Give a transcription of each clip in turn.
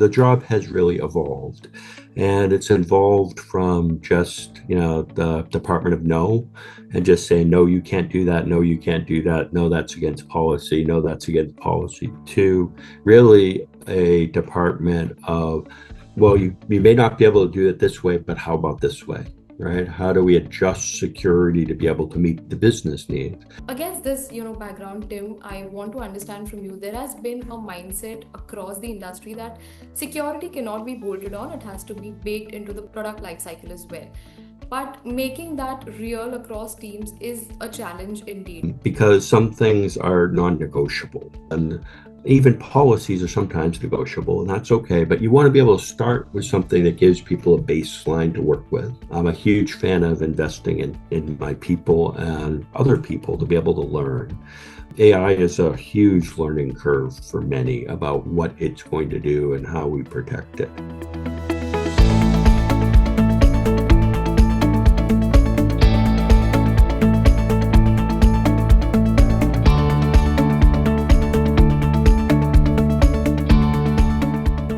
the job has really evolved, and it's evolved from just, the Department of No, and just saying, no, you can't do that. No, you can't do that. No, that's against policy. No, that's against policy. To really a department of, well, you may not be able to do it this way, but how about this way? Right? How do we adjust security to be able to meet the business needs? Against this, background, Tim, I want to understand from you. There has been a mindset across the industry that security cannot be bolted on; it has to be baked into the product lifecycle as well. But making that real across teams is a challenge indeed. Because some things are non-negotiable, and even policies are sometimes negotiable, and that's okay. But you want to be able to start with something that gives people a baseline to work with. I'm a huge fan of investing in my people and other people to be able to learn. AI is a huge learning curve for many about what it's going to do and how we protect it.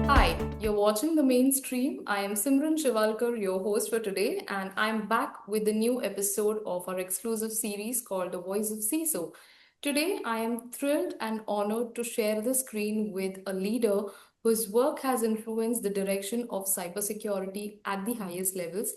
Hi, you're watching the mainstream. I am Simran Shiwalkar, your host for today, and I'm back with the new episode of our exclusive series called The Voice of CISO. Today, I am thrilled and honored to share the screen with a leader whose work has influenced the direction of cybersecurity at the highest levels.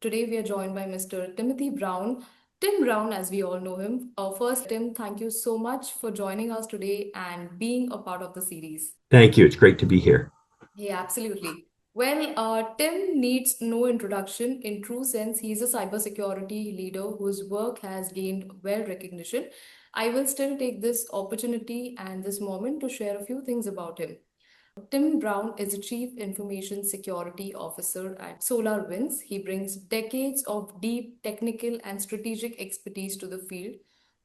Today, we are joined by Mr. Timothy Brown. Tim Brown, as we all know him. First, Tim, thank you so much for joining us today and being a part of the series. Thank you. It's great to be here. Yeah, absolutely. Well, Tim needs no introduction. In true sense, he's a cybersecurity leader whose work has gained well recognition. I will still take this opportunity and this moment to share a few things about him. Tim Brown is a Chief Information Security Officer at SolarWinds. He brings decades of deep technical and strategic expertise to the field.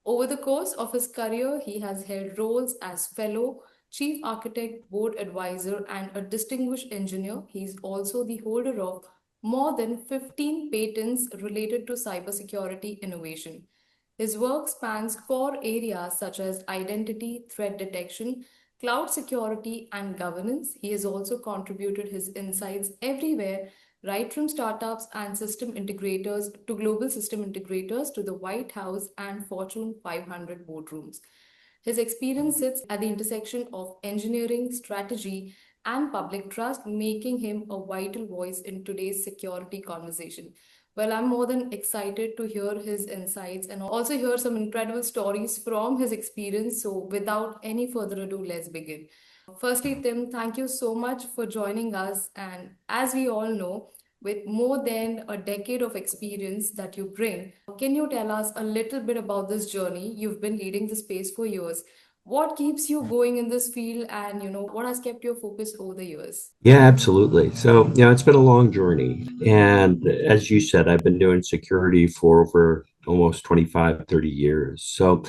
Over the course of his career, he has held roles as fellow, chief architect, board advisor, and a distinguished engineer. He is also the holder of more than 15 patents related to cybersecurity innovation. His work spans core areas such as identity, threat detection, cloud security, and governance. He has also contributed his insights everywhere, right from startups and system integrators to global system integrators to the White House and Fortune 500 boardrooms. His experience sits at the intersection of engineering, strategy, and public trust, making him a vital voice in today's security conversation. Well, I'm more than excited to hear his insights and also hear some incredible stories from his experience. So, without any further ado, let's begin. Firstly, Tim, thank you so much for joining us. And as we all know, with more than a decade of experience that you bring, can you tell us a little bit about this journey? You've been leading the space for years. What keeps you going in this field and what has kept your focus over the years? Yeah, absolutely. So, it's been a long journey. And as you said, I've been doing security for over almost 25, 30 years. So,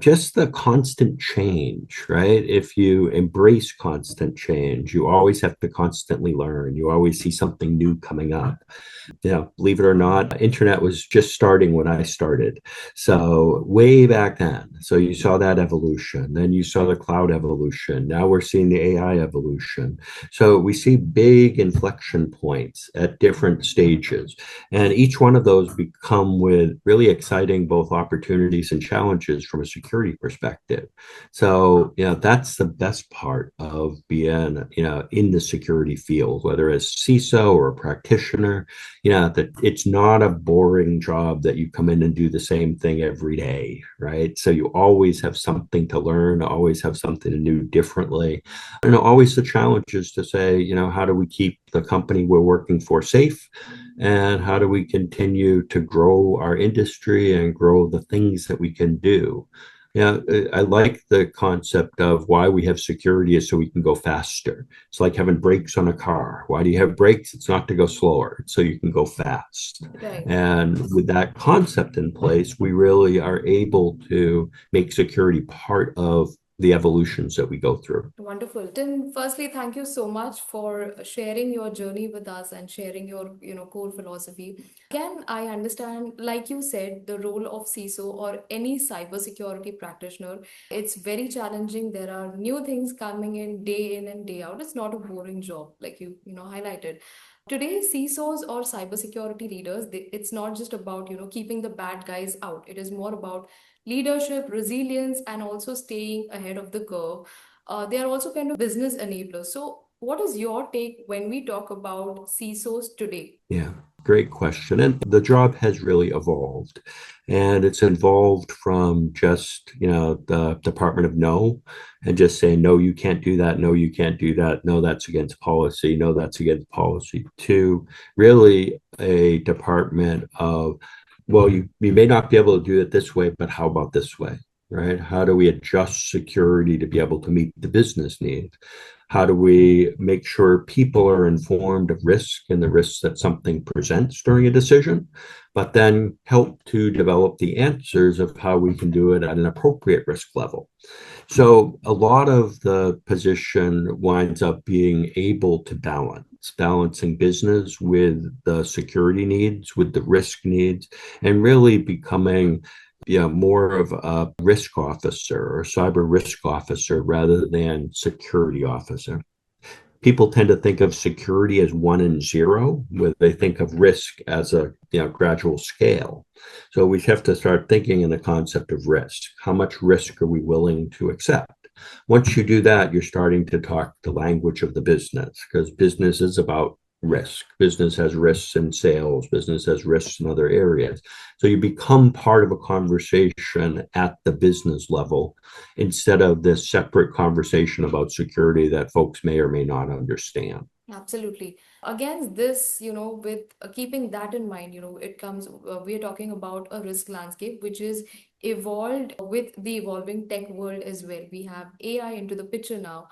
just the constant change, right? If you embrace constant change, you always have to constantly learn. You always see something new coming up. Believe it or not, internet was just starting when I started. So way back then. So you saw that evolution. Then you saw the cloud evolution. Now we're seeing the AI evolution. So we see big inflection points at different stages. And each one of those become with really exciting both opportunities and challenges from a security perspective. So, that's the best part of being, in the security field, whether as CISO or a practitioner, that it's not a boring job that you come in and do the same thing every day, right? So you always have something to learn, always have something to do differently. And always the challenge is to say, how do we keep the company we're working for safe? And how do we continue to grow our industry and grow the things that we can do? Yeah, I like the concept of why we have security is so we can go faster. It's like having brakes on a car. Why do you have brakes? It's not to go slower, it's so you can go fast. Right. And with that concept in place, we really are able to make security part of the evolutions that we go through. Wonderful. Tim, firstly, thank you so much for sharing your journey with us and sharing your, core philosophy. Again, I understand, like you said, the role of CISO or any cybersecurity practitioner. It's very challenging. There are new things coming in and day out. It's not a boring job, like you highlighted. Today, CISOs or cybersecurity leaders, it's not just about, keeping the bad guys out. It is more about leadership, resilience, and also staying ahead of the curve. They are also kind of business enablers. So, what is your take when we talk about CISOs today? Yeah, great question. And the job has really evolved. And it's evolved from just, the Department of No and just saying, no, you can't do that. No, you can't do that. No, that's against policy. No, that's against policy. To really a department of, well, you may not be able to do it this way, but how about this way? Right? How do we adjust security to be able to meet the business needs? How do we make sure people are informed of risk and the risks that something presents during a decision, but then help to develop the answers of how we can do it at an appropriate risk level? So a lot of the position winds up being able to balancing business with the security needs, with the risk needs, and really becoming more of a risk officer or cyber risk officer rather than security officer. People tend to think of security as one and zero, where they think of risk as a gradual scale. So we have to start thinking in the concept of risk. How much risk are we willing to accept? Once you do that, you're starting to talk the language of the business, because business is about risk. Business has risks in sales, business has risks in other areas. So you become part of a conversation at the business level instead of this separate conversation about security that folks may or may not understand. Absolutely. Against this, with keeping that in mind, it comes, we are talking about a risk landscape which is evolved with the evolving tech world as well. We have AI into the picture now.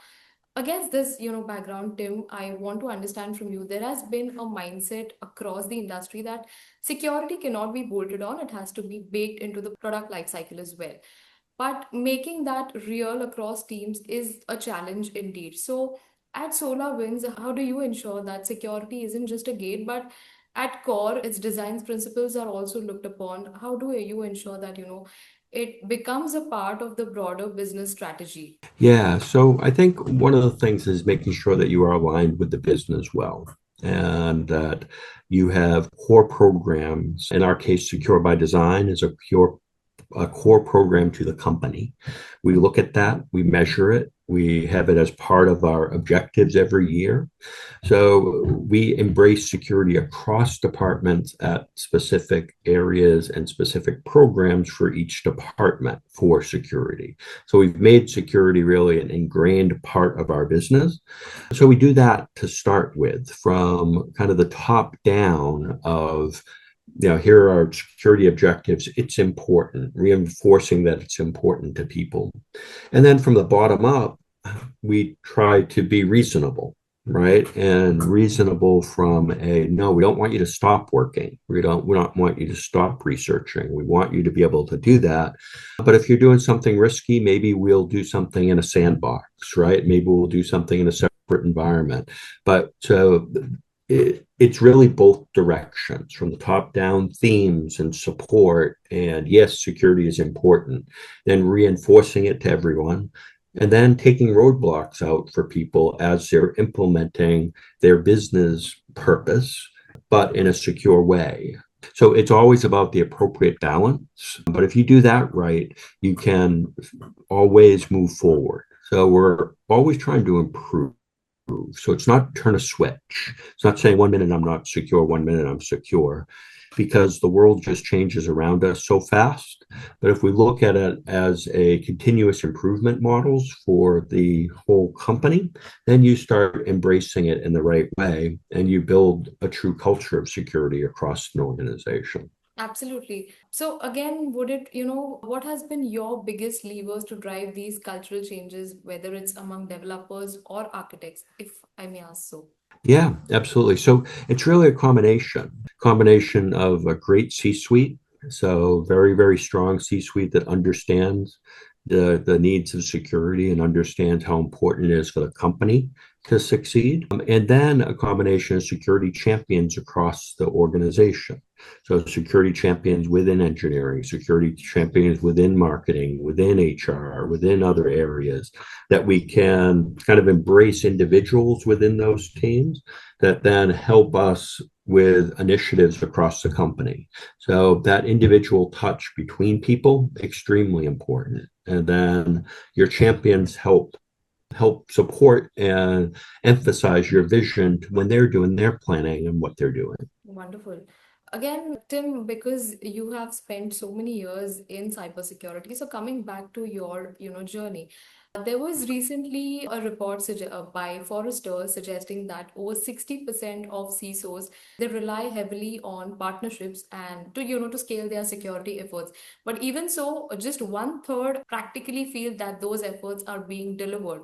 Against this, background, Tim, I want to understand from you, there has been a mindset across the industry that security cannot be bolted on, it has to be baked into the product life cycle as well. But making that real across teams is a challenge indeed. So at SolarWinds, how do you ensure that security isn't just a gate, but at core, its design principles are also looked upon? How do you ensure that, it becomes a part of the broader business strategy? Yeah, so I think one of the things is making sure that you are aligned with the business well and that you have core programs. In our case, Secure by Design is a core program to the company. We look at that, we measure it, we have it as part of our objectives every year. So we embrace security across departments at specific areas and specific programs for each department for security. So we've made security really an ingrained part of our business. So we do that to start with from kind of the top down of here are our security objectives. It's important, reinforcing that it's important to people. And then from the bottom up, we try to be reasonable, right? And reasonable from a no, we don't want you to stop working. We don't want you to stop researching. We want you to be able to do that. But if you're doing something risky, maybe we'll do something in a sandbox, right? Maybe we'll do something in a separate environment. But so it's really both directions from the top down themes and support. And yes, security is important, then reinforcing it to everyone. And then taking roadblocks out for people as they're implementing their business purpose, but in a secure way. So it's always about the appropriate balance. But if you do that right, you can always move forward. So we're always trying to improve. So it's not turn a switch. It's not saying 1 minute I'm not secure, 1 minute I'm secure, because the world just changes around us so fast. But if we look at it as a continuous improvement models for the whole company, then you start embracing it in the right way and you build a true culture of security across an organization. Absolutely. So again, would it, what has been your biggest levers to drive these cultural changes, whether it's among developers or architects, if I may ask so? Yeah, absolutely. So it's really a combination of a great C-suite. So very, very strong C-suite that understands the needs of security and understands how important it is for the company to succeed. And then a combination of security champions across the organization. So security champions within engineering, security champions within marketing, within HR, within other areas, that we can kind of embrace individuals within those teams that then help us with initiatives across the company. So that individual touch between people, extremely important. And then your champions help support and emphasize your vision when they're doing their planning and what they're doing. Wonderful. Again, Tim, because you have spent so many years in cybersecurity, so coming back to your, journey, there was recently a report by Forrester suggesting that over 60% of CISOs they rely heavily on partnerships and to scale their security efforts. But even so, just one third practically feel that those efforts are being delivered.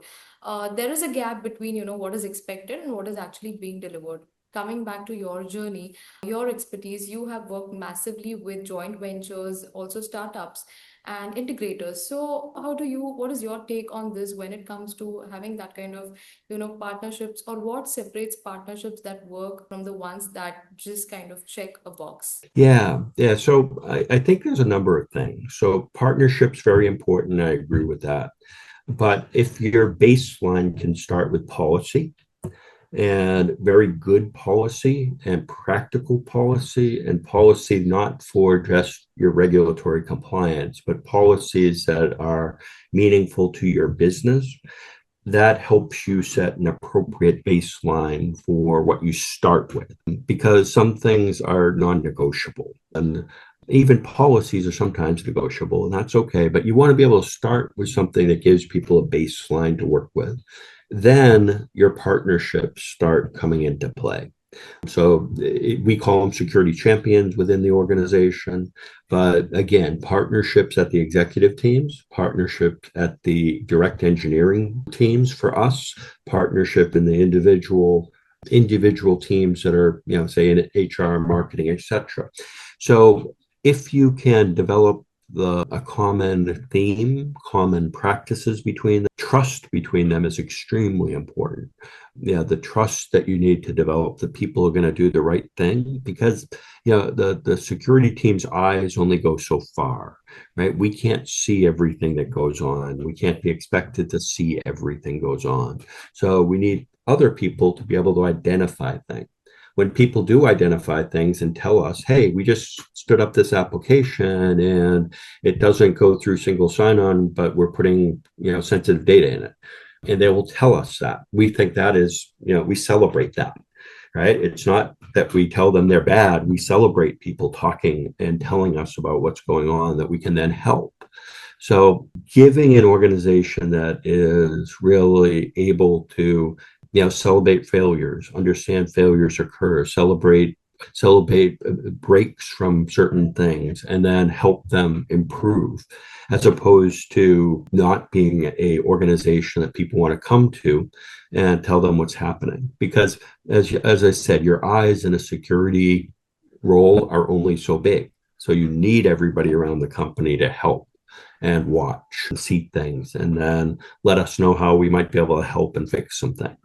There is a gap between what is expected and what is actually being delivered. Coming back to your journey, your expertise, you have worked massively with joint ventures, also startups and integrators. So what is your take on this when it comes to having that kind of, partnerships, or what separates partnerships that work from the ones that just kind of check a box? Yeah. So I think there's a number of things. So partnerships very important. I agree with that. But if your baseline can start with policy, and very good policy and practical policy, and policy not for just your regulatory compliance, but policies that are meaningful to your business, that helps you set an appropriate baseline for what you start with, because some things are non-negotiable, and even policies are sometimes negotiable, and that's okay. But you want to be able to start with something that gives people a baseline to work with. Then your partnerships start coming into play. So we call them security champions within the organization. But again, partnerships at the executive teams, partnerships at the direct engineering teams for us, partnership in the individual teams that are, say in HR, marketing, etc. So if you can develop a common theme, common practices between them, trust between them is extremely important. Yeah, the trust that you need to develop, the people are going to do the right thing, because the security team's eyes only go so far, right? We can't see everything that goes on. We can't be expected to see everything goes on. So we need other people to be able to identify things. When people do identify things and tell us, hey, we just stood up this application and it doesn't go through single sign-on, but we're putting, sensitive data in it. And they will tell us that. We think that is, we celebrate that, right? It's not that we tell them they're bad. We celebrate people talking and telling us about what's going on that we can then help. So giving an organization that is really able to celebrate failures, understand failures occur, celebrate breaks from certain things, and then help them improve, as opposed to not being a organization that people want to come to and tell them what's happening. Because as I said, your eyes in a security role are only so big. So you need everybody around the company to help and watch and see things, and then let us know how we might be able to help and fix some things.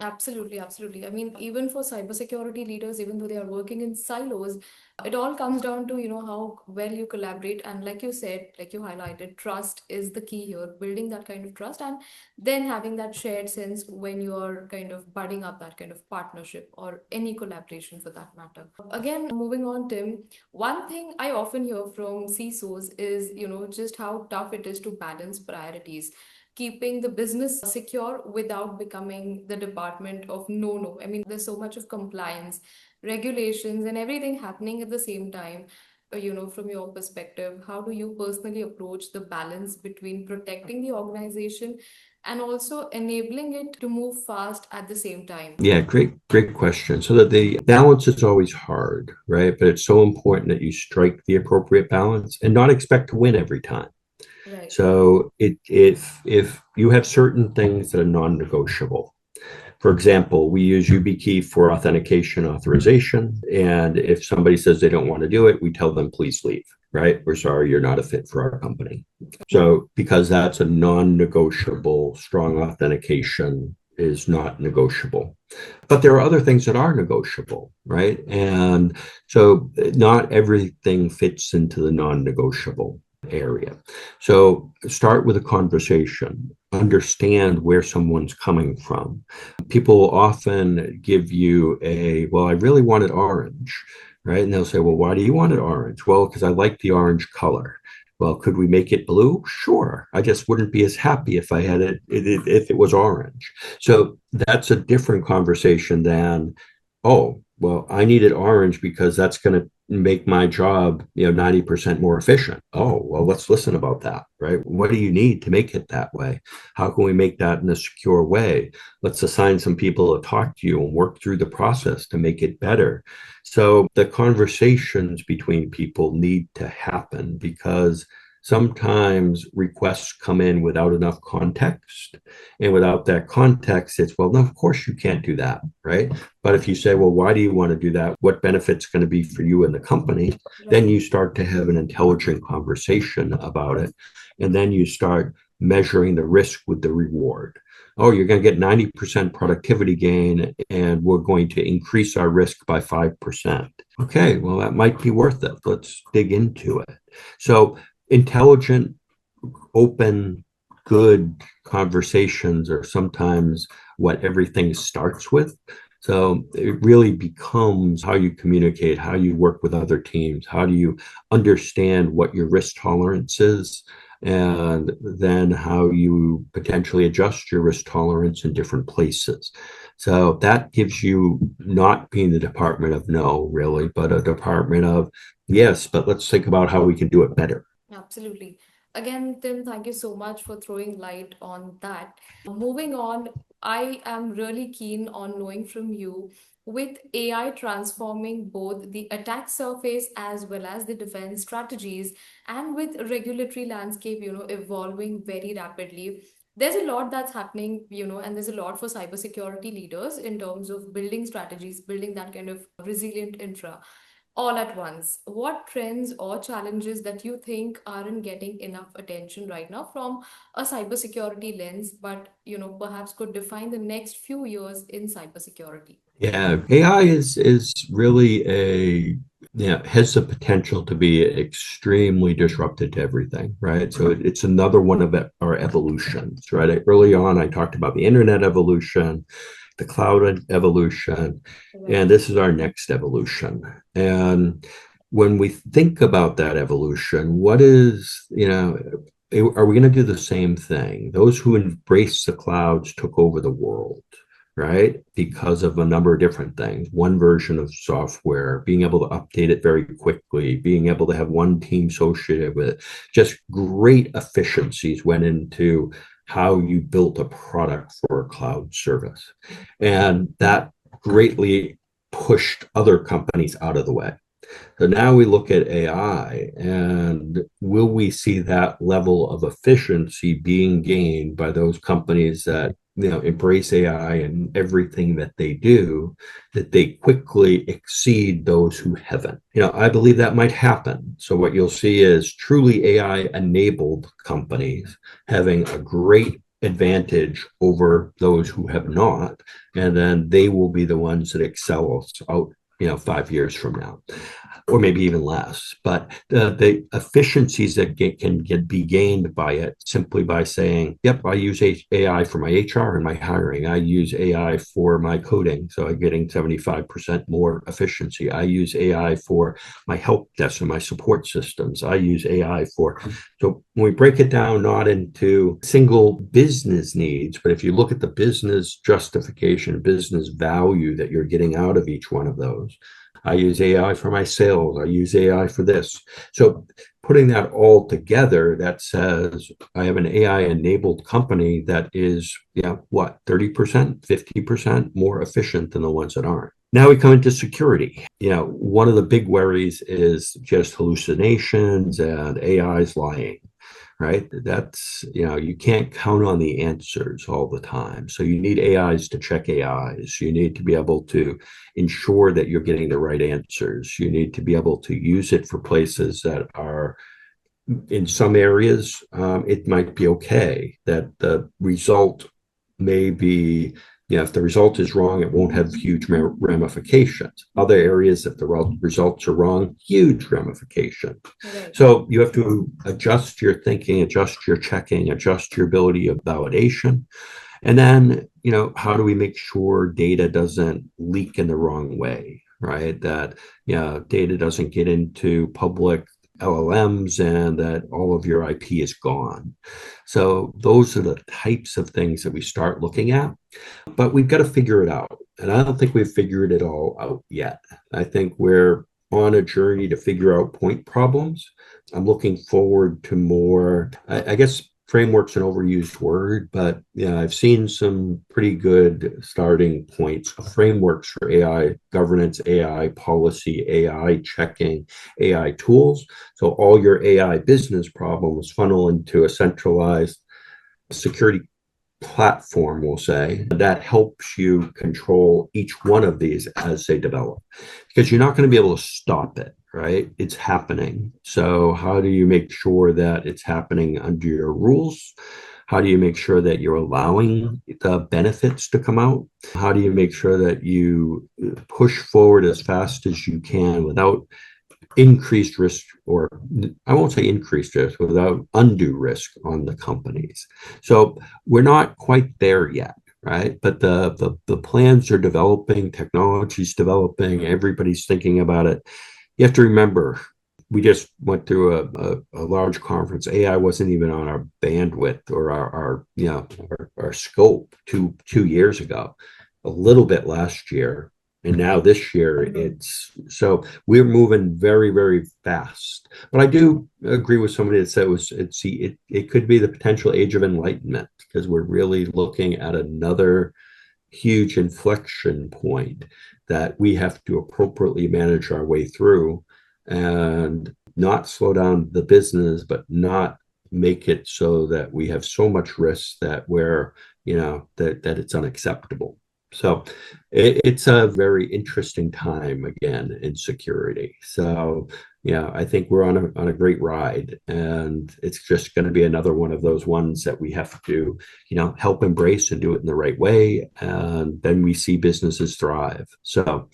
Absolutely, absolutely. I mean, even for cybersecurity leaders, even though they are working in silos, it all comes down to, how well you collaborate. And like you said, like you highlighted, trust is the key here, building that kind of trust and then having that shared sense when you're kind of budding up that kind of partnership or any collaboration for that matter. Again, moving on, Tim, one thing I often hear from CISOs is, just how tough it is to balance priorities, keeping the business secure without becoming the department of no. I mean, there's so much of compliance, regulations, and everything happening at the same time. From your perspective, how do you personally approach the balance between protecting the organization and also enabling it to move fast at the same time? Yeah, great question. So that the balance is always hard, right? But it's so important that you strike the appropriate balance and not expect to win every time. Right. So if you have certain things that are non-negotiable, For example, we use YubiKey for authentication authorization. And if somebody says they don't want to do it, we tell them, please leave, right? We're sorry, you're not a fit for our company. So because that's a non-negotiable, strong authentication is not negotiable. But there are other things that are negotiable, right? And so not everything fits into the non-negotiable area. So start with a conversation, understand where someone's coming from. People often give you well, I really wanted orange, right? And they'll say, well, why do you want it orange? Well, because I like the orange color. Well, could we make it blue? Sure. I just wouldn't be as happy if I had if it was orange. So that's a different conversation than, oh, well, I needed orange because that's going to make my job, 90% more efficient. Oh, well, let's listen about that, right? What do you need to make it that way? How can we make that in a secure way? Let's assign some people to talk to you and work through the process to make it better. So the conversations between people need to happen because sometimes requests come in without enough context. And without that context, it's, well, no, of course you can't do that, right? But if you say, well, why do you want to do that? What benefit's going to be for you and the company? Then you start to have an intelligent conversation about it. And then you start measuring the risk with the reward. Oh, you're going to get 90% productivity gain, and we're going to increase our risk by 5%. Okay, well, that might be worth it. Let's dig into it. So intelligent, open, good conversations are sometimes what everything starts with. So it really becomes how you communicate, how you work with other teams, how do you understand what your risk tolerance is, and then how you potentially adjust your risk tolerance in different places. So that gives you not being the department of no, really, but a department of yes, but let's think about how we can do it better. Absolutely. Again, Tim, thank you so much for throwing light on that. Moving on, I am really keen on knowing from you, with AI transforming both the attack surface as well as the defense strategies, and with regulatory landscape, evolving very rapidly. There's a lot that's happening, and there's a lot for cybersecurity leaders in terms of building strategies, building that kind of resilient infra all at once. What trends or challenges that you think aren't getting enough attention right now from a cybersecurity lens, but perhaps could define the next few years in cybersecurity? Yeah, AI is really has the potential to be extremely disruptive to everything, right? So it's another one of our evolutions, right? Early on, I talked about the internet evolution, the cloud evolution, Right. and this is our next evolution. And when we think about that evolution, what is, are we going to do the same thing? Those who embrace the clouds took over the world, right? Because of a number of different things. One version of software, being able to update it very quickly, being able to have one team associated with it. Just great efficiencies went into how you built a product for a cloud service. And that greatly pushed other companies out of the way. So now we look at AI, and will we see that level of efficiency being gained by those companies that embrace AI and everything that they do, that they quickly exceed those who haven't? I believe that might happen. So what you'll see is truly AI-enabled companies having a great advantage over those who have not, and then they will be the ones that excel us out 5 years from now, or maybe even less. But the efficiencies that can be gained by it simply by saying, yep, I use AI for my HR and my hiring. I use AI for my coding, so I'm getting 75% more efficiency. I use AI for my help desk and my support systems. I use AI for, so when we break it down, not into single business needs, but if you look at the business justification, business value that you're getting out of each one of those, I use AI for my sales. I use AI for this. So putting that all together, that says I have an AI-enabled company that is, 30%, 50% more efficient than the ones that aren't. Now we come into security. One of the big worries is just hallucinations and AI's lying. right? That's, you can't count on the answers all the time. So you need AIs to check AIs. You need to be able to ensure that you're getting the right answers. You need to be able to use it for places that are, in some areas, it might be okay that the result may be, if the result is wrong, it won't have huge ramifications. Other areas, if the results are wrong, huge ramifications. Right. So you have to adjust your thinking, adjust your checking, adjust your ability of validation. And then, how do we make sure data doesn't leak in the wrong way, right? That, data doesn't get into public LLMs and that all of your IP is gone. So those are the types of things that we start looking at, but we've got to figure it out. And I don't think we've figured it all out yet. I think we're on a journey to figure out point problems. I'm looking forward to more, I guess framework's an overused word, but yeah, I've seen some pretty good starting points, frameworks for AI governance, AI policy, AI checking, AI tools. So all your AI business problems funnel into a centralized security platform, we'll say, that helps you control each one of these as they develop. Because you're not going to be able to stop it, right? It's happening. So, how do you make sure that it's happening under your rules? How do you make sure that you're allowing the benefits to come out? How do you make sure that you push forward as fast as you can without increased risk, or I won't say increased risk, without undue risk on the companies? So we're not quite there yet, right? But the plans are developing, technology's developing, everybody's thinking about it. You have to remember, we just went through a large conference. AI wasn't even on our bandwidth or our scope two years ago. A little bit last year, and now this year it's so we're moving very, very fast. But I do agree with somebody that said it could be the potential age of enlightenment, because we're really looking at another huge inflection point that we have to appropriately manage our way through and not slow down the business, but not make it so that we have so much risk that that it's unacceptable. So it's a very interesting time again in security. So yeah, I think we're on a great ride, and it's just going to be another one of those ones that we have to, help embrace and do it in the right way, and then we see businesses thrive. So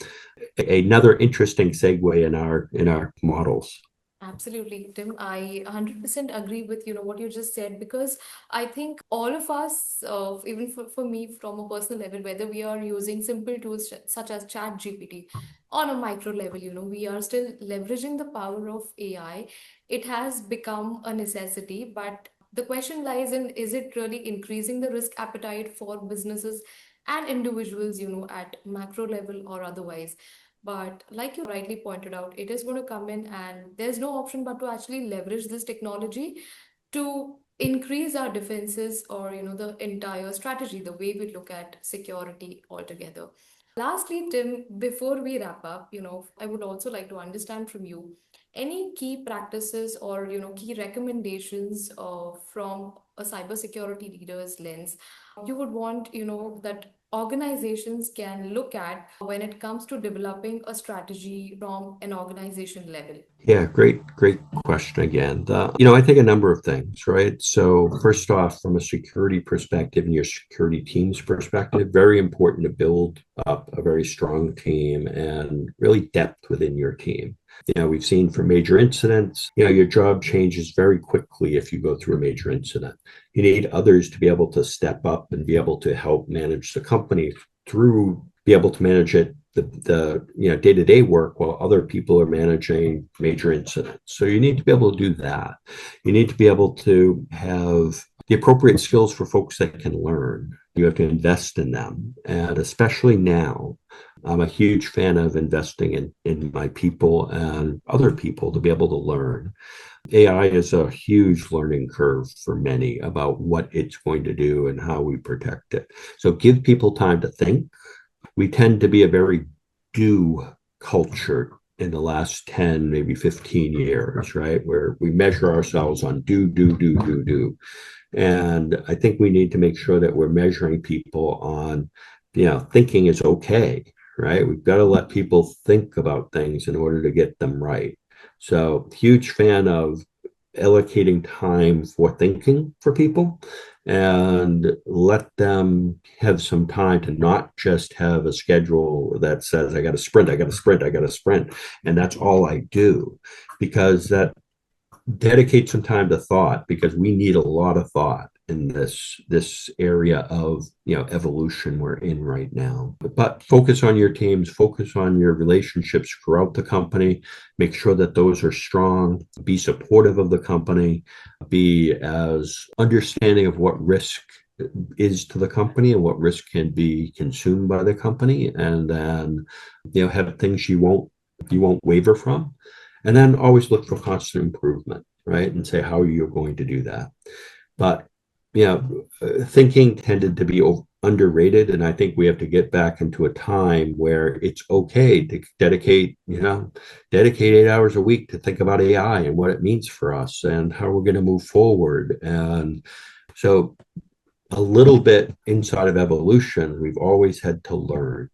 another interesting segue in our models. Absolutely, Tim. I 100% agree with what you just said, because I think all of us, even for me from a personal level, whether we are using simple tools such as Chat GPT on a micro level, we are still leveraging the power of AI. It has become a necessity, but the question lies in, is it really increasing the risk appetite for businesses and individuals, at macro level or otherwise? But like you rightly pointed out, it is going to come in, and there's no option but to actually leverage this technology to increase our defenses, or the entire strategy, the way we look at security altogether. Lastly, Tim, before we wrap up, I would also like to understand from you any key practices or key recommendations from a cybersecurity leader's lens you would want that organizations can look at when it comes to developing a strategy from an organization level. Yeah, great question again. I think a number of things, right? So first off, from a security perspective and your security team's perspective, very important to build up a very strong team and really depth within your team. We've seen for major incidents, your job changes very quickly if you go through a major incident. You need others to be able to step up and be able to help manage the company through, be able to manage it, the day-to-day work, while other people are managing major incidents. So you need to be able to do that. You need to be able to have the appropriate skills for folks that can learn. You have to invest in them. And especially now, I'm a huge fan of investing in my people and other people to be able to learn. AI is a huge learning curve for many about what it's going to do and how we protect it. So give people time to think. We tend to be a very do culture in the last 10, maybe 15 years, right? Where we measure ourselves on do, do, do, do, do. And I think we need to make sure that we're measuring people on, thinking is okay, right? We've got to let people think about things in order to get them right. So, huge fan of allocating time for thinking for people and let them have some time to not just have a schedule that says, I got to sprint, I got to sprint, I got to sprint. And that's all I do, because that dedicate some time to thought, because we need a lot of thought in this area of evolution we're in right now. But focus on your teams, focus on your relationships throughout the company, make sure that those are strong, be supportive of the company, be as understanding of what risk is to the company and what risk can be consumed by the company, and then have things you won't waver from, and then always look for constant improvement, right? And say, how are you going to do that? But, thinking tended to be underrated. And I think we have to get back into a time where it's okay to dedicate 8 hours a week to think about AI and what it means for us and how we're going to move forward. And so, a little bit inside of evolution, we've always had to learn.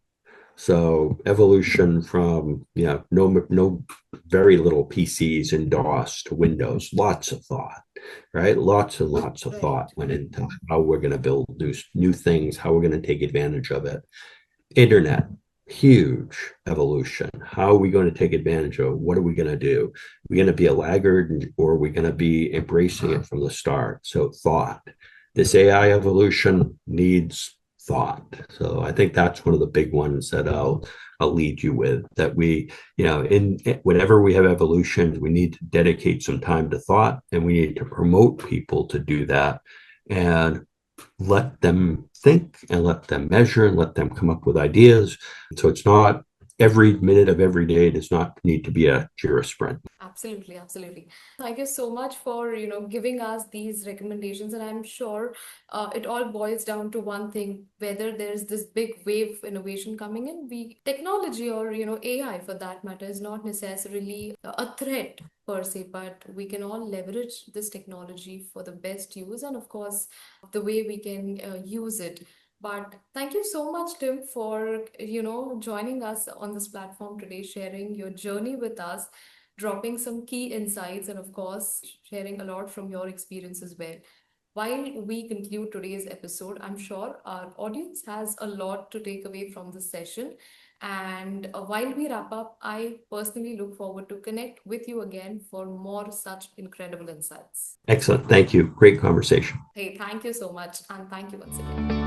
So evolution from no very little PCs and DOS to Windows, lots of thought, right? Lots and lots of thought Right. went into how we're going to build new things, how we're going to take advantage of it. Internet, huge evolution. How are we going to take advantage of it? What are we going to do? Are we going to be a laggard, or are we going to be embracing it from the start? So thought. This AI evolution needs thought. So I think that's one of the big ones that I'll lead you with, that we, in whenever we have evolution, we need to dedicate some time to thought, and we need to promote people to do that and let them think and let them measure and let them come up with ideas. So it's not every minute of every day does not need to be a Jira sprint. Absolutely, absolutely. Thank you so much for, giving us these recommendations. And I'm sure it all boils down to one thing, whether there's this big wave of innovation coming in, technology or, AI for that matter is not necessarily a threat per se, but we can all leverage this technology for the best use and of course the way we can use it. But thank you so much, Tim, for joining us on this platform today, sharing your journey with us, dropping some key insights, and of course, sharing a lot from your experience as well. While we conclude today's episode, I'm sure our audience has a lot to take away from this session. And while we wrap up, I personally look forward to connect with you again for more such incredible insights. Excellent. Thank you. Great conversation. Hey, thank you so much, and thank you once again.